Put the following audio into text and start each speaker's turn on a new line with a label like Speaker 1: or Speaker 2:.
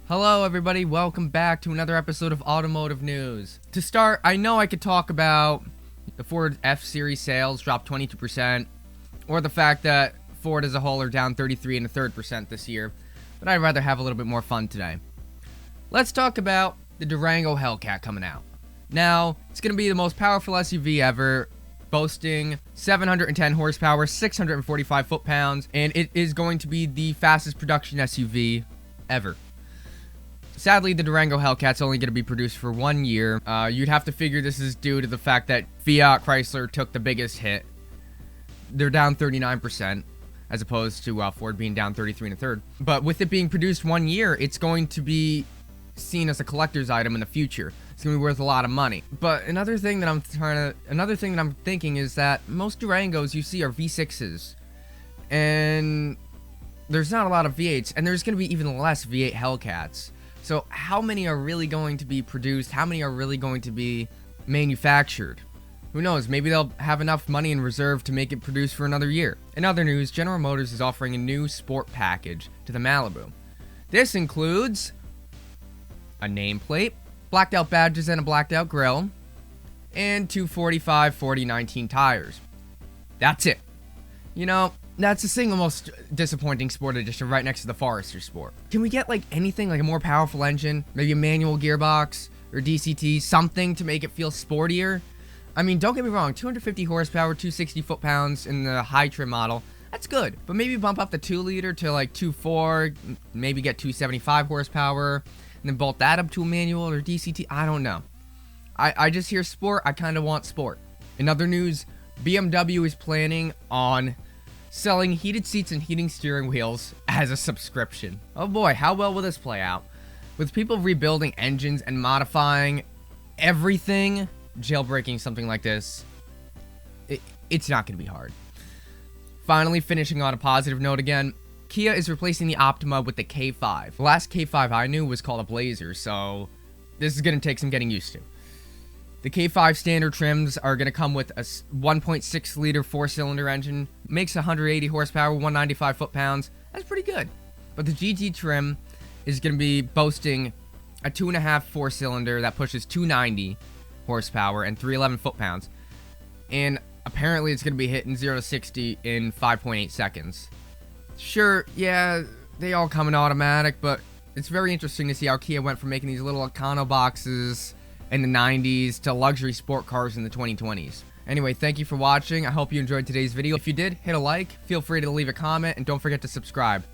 Speaker 1: Hello everybody, welcome back to another episode of Automotive News. To start, I know I could talk about the Ford F-Series sales dropped 22%, or the fact that Ford as a whole are down 33.3% this year, but I'd rather have a little bit more fun today. Let's talk about the Durango Hellcat coming out. Now, it's going to be the most powerful SUV ever, boasting 710 horsepower, 645 foot-pounds, and it is going to be the fastest production SUV ever. Sadly, the Durango Hellcat's only going to be produced for 1 year. You'd have to figure this is due to the fact that Fiat Chrysler took the biggest hit. They're down 39%, as opposed to Ford being down 33.3%. But with it being produced 1 year, it's going to be seen as a collector's item in the future. It's going to be worth a lot of money. But another thing that I'm thinking is that most Durangos you see are V6s. And there's not a lot of V8s, and there's going to be even less V8 Hellcats. So how many are really going to be produced? How many are really going to be manufactured? Who knows? Maybe they'll have enough money in reserve to make it produced for another year. In other news, General Motors is offering a new sport package to the Malibu. This includes a nameplate, blacked out badges and a blacked out grille, and 245 40/19 tires. That's it. You know, that's the single most disappointing Sport Edition right next to the Forester Sport. Can we get like anything, like a more powerful engine, maybe a manual gearbox or DCT, something to make it feel sportier? I mean, don't get me wrong, 250 horsepower, 260 foot-pounds in the high trim model, that's good. But maybe bump up the 2-liter to like 2.4, maybe get 275 horsepower, and then bolt that up to a manual or DCT. I don't know. I just hear sport, I kind of want sport. In other news, BMW is planning on selling heated seats and heating steering wheels as a subscription. Oh boy, how well will this play out? With people rebuilding engines and modifying everything, jailbreaking something like this, it's not going to be hard. Finally, finishing on a positive note again, Kia is replacing the Optima with the K5. The last K5 I knew was called a Blazer, so this is going to take some getting used to. The K5 standard trims are going to come with a 1.6-liter 4-cylinder engine, makes 180 horsepower, 195 foot-pounds. That's pretty good. But the GT trim is going to be boasting a 2.5 4-cylinder that pushes 290 horsepower and 311 foot-pounds. And apparently it's going to be hitting 0 to 60 in 5.8 seconds. Sure, yeah, they all come in automatic, but it's very interesting to see how Kia went from making these little Econo boxes in the 90s to luxury sport cars in the 2020s. Anyway, thank you for watching. I hope you enjoyed today's video. If you did, hit a like, feel free to leave a comment, and don't forget to subscribe.